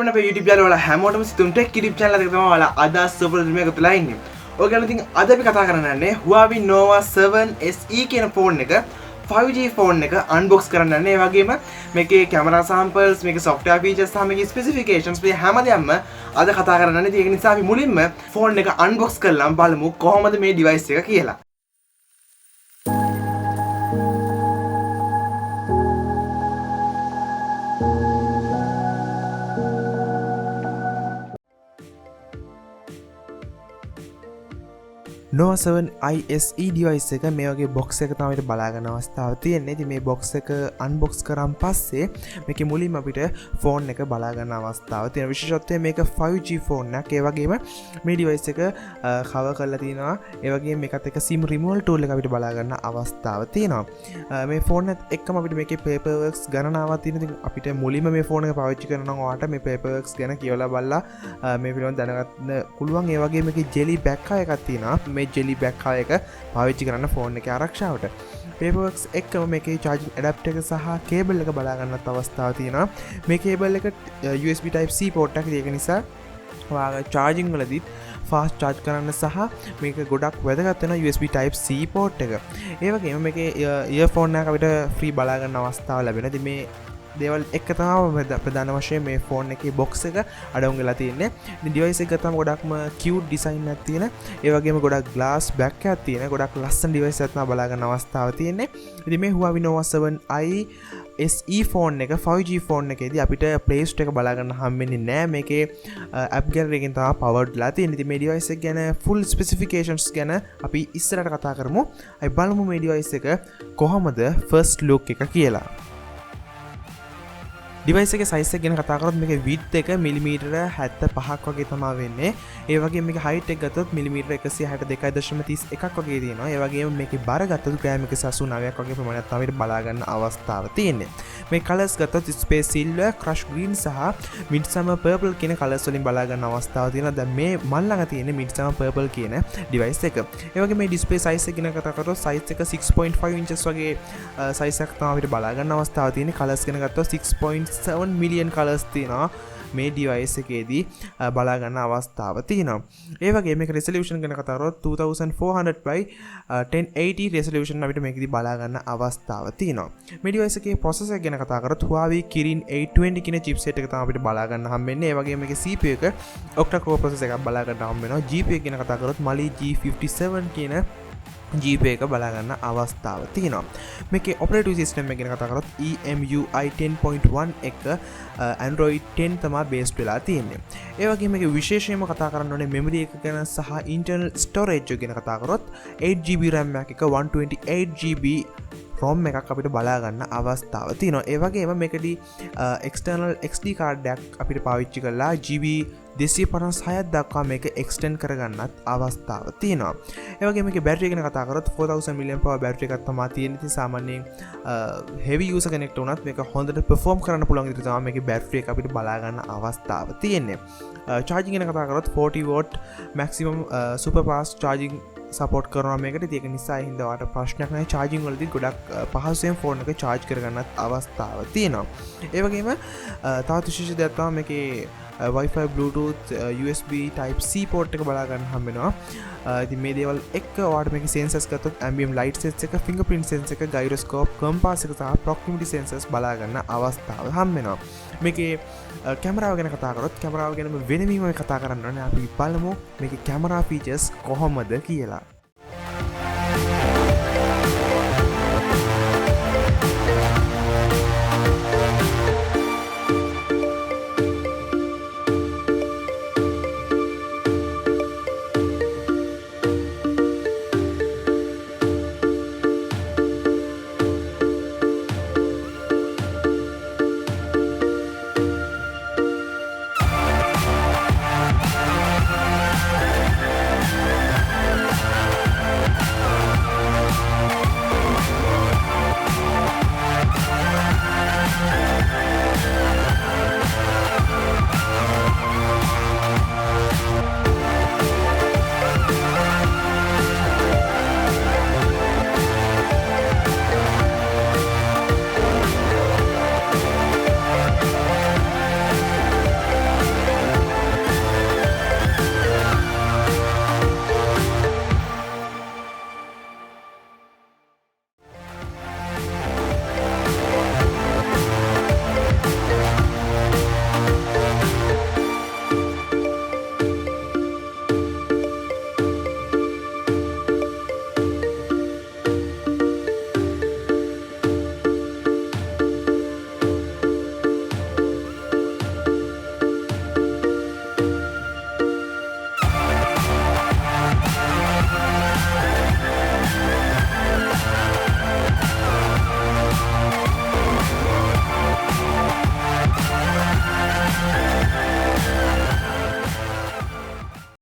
අයබන අපේ YouTube channel වල හැමෝටම sithumtech YouTube channel එකට තමයි ඔයාලා අද සුපර් රිමේක් එකතුලා ඉන්නේ. ඔයගොල්ලෝ ඉතින් අද අපි කතා කරන්න යන්නේ Huawei Nova 7 SE කියන ෆෝන් එක 5G ෆෝන් එක unbox කරන්න යන්නේ. ඒ වගේම මේකේ camera samples, මේකේ software features සහ මේකේ specifications මේ හැමදේම අද කතා කරන්න යන්නේ. ඒක නිසා අපි මුලින්ම ෆෝන් එක unbox කරලා බලමු කොහොමද මේ device එක කියලා. Nova 7 ISE device එක මේ වගේ box එක තමයි බලා ගන්න අවස්ථාව තියෙන්නේ. ඉතින් මේ box එක unbox කරන් පස්සේ මේකේ මුලින්ම අපිට phone එක බලා ගන්න අවස්ථාව තියෙන. විශේෂත්වය මේක 5G phone එකක්. ඒ වගේම මේ device එක cover කරලා තියෙනවා. ඒ වගේම මේකත් එක්ක SIM removal tool එක අපිට බලා ගන්න අවස්ථාව තියෙනවා. මේ phone එකත් එක්කම අපිට මේකේ paperworks ගණනාවක් තියෙනවා. ඉතින් අපිට මුලින්ම මේ phone එක පාවිච්චි කරනවා නම් ඔයාලට මේ paperworks ගැන කියවලා බලලා මේ පිළිබඳව දැනගන්න පුළුවන්. ඒ වගේම මේකේ jelly back එකක් තියෙනවා. මේ jelly back එක පාවිච්චි කරන්න ෆෝන් එකේ ආරක්ෂාවට. paperworks එක්කම මේකේ charging adapter එක සහ cable එක බලා ගන්නත් අවස්ථාව තියෙනවා. මේ cable එක USB type C port එකක්. ඒක නිසා ඔයාලා charging වලදී fast charge කරන්න සහ මේක ගොඩක් වැදගත් වෙන USB type C port එක. ඒ වගේම මේකේ earphone එකක් අපිට free බලා ගන්න අවස්ථාව ලැබෙනවා. ඉතින් මේ දේවල් එක තමයි ප්‍රධාන වශයෙන් මේ ෆෝන් එකේ box එක අඩංගු වෙලා තියෙන්නේ. ඉතින් device එක ගත්තම ගොඩක්ම cute design එකක් තියෙන. ඒ වගේම ගොඩක් glass back එකක් තියෙන. ගොඩක් ලස්සන device එකක් තමයි බලා ගන්න අවස්ථාව තියෙන්නේ. ඉතින් මේ Huawei Nova 7i SE phone එක 5G ෆෝන් එකේදී අපිට Play Store එක බලා ගන්න හම්බෙන්නේ නැහැ. මේකේ app gallery එකෙන් තමයි powered ලා තියෙන්නේ. ඉතින් මේ device එක ගැන full specifications ගැන අපි ඉස්සරහට කතා කරමු. අපි බලමු මේ device එක කොහොමද first look එක කියලා. device එකේ size එක ගැන කතා කරොත් මේකේ width එක මිලිමීටර 75ක් වගේ තමයි වෙන්නේ. ඒ වගේම මේකේ height එක ගත්තොත් මිලිමීටර 162.31ක් වගේ තියෙනවා. ඒ වගේම මේකේ බර ගත්තොත් ග්‍රෑම් 189ක් වගේ ප්‍රමාණයක් තමයි බලා ගන්න අවස්ථාව තියෙන්නේ. මේ colors ගත්තොත් space silver, crush green සහ midsummer purple කියන colors වලින් බලා ගන්න අවස්ථාව තියෙනවා. දැන් මේ මල් ළඟ තියෙන්නේ midsummer purple කියන device එක. ඒ වගේම මේ display size එක ගැන කතා කරොත් size එක 6.5 inches වගේ size එකක් තමයි අපිට බලා ගන්න අවස්ථාව තියෙන්නේ. colors ගැන ගත්තොත් 6.7 million colors තියෙනවා මේ device එකේදී බලා ගන්න අවස්ථාව තියෙනවා. ඒ වගේම මේක resolution ගැන කතා කරොත් 2400 by 1080 resolution අපිට මේකෙදී බලා ගන්න අවස්ථාව තියෙනවා. මේ device එකේ processor ගැන කතා කරොත් Huawei Kirin 820 කියන chipset එක තමයි අපිට බලා ගන්න හම්බෙන්නේ. ඒ වගේම මේකේ CPU එක octa core processor එකක් බලා ගන්න හම්බ වෙනවා. GPU එක ගැන කතා කරොත් Mali G57 කියන GPU එක බලා ගන්න අවස්ථාව තියෙනවා. මේකේ operating system එක ගැන කතා කරොත් EMUI 10.1 එක Android 10 තමයි based වෙලා තියෙන්නේ. ඒ වගේම මේකේ විශේෂයෙන්ම කතා කරන්න ඕනේ memory එක ගැන සහ internal storage එක ගැන කතා කරොත් 8GB RAM එකක 128GB ROM එකක් අපිට බලා ගන්න අවස්ථාව තියෙනවා. ඒ වගේම මේකදී external XD card එකක් අපිට පාවිච්චි කරලා GB 256ක් දක්වා මේක extend කරගන්නත් අවස්ථාව තියෙනවා. ඒ වගේම මේකේ battery ගැන කතා කරොත් 4000 mAh battery එකක් තමයි තියෙන්නේ. ඉතින් සාමාන්‍යයෙන් heavy user කෙනෙක්ට උනත් මේක හොඳට perform කරන්න පුළුවන් විදිහට තමයි මේකේ battery එක අපිට බලා ගන්න අවස්ථාව තියෙන්නේ. charging ගැන කතා කරොත් 40 watt maximum super fast charging support කරනවා මේකට. ඒක නිසා හින්දා ඔයාලට ප්‍රශ්නයක් නැහැ. charging වලදී ගොඩක් පහසුවෙන් ෆෝන් එක charge කරගන්නත් අවස්ථාව තියෙනවා. ඒ වගේම තවත් විශේෂ දෙයක් තමයි මේකේ Wi-Fi, Bluetooth, USB type C port එක බලා ගන්න හම්බ වෙනවා. ඉතින් මේ දේවල් එක්ක ඔයාලට මේකේ sensors ගත්තොත් ambient light sensor එක, fingerprint sensor එක, gyroscope, compass එක සහ proximity sensors බලා ගන්න අවස්ථාව හම්බ වෙනවා. මේකේ කැමරාව ගැන කතා කරොත් කැමරාව ගැන වෙනමම කතා කරන්න ඕනේ. අපි බලමු මේකේ කැමරා features කොහොමද කියලා.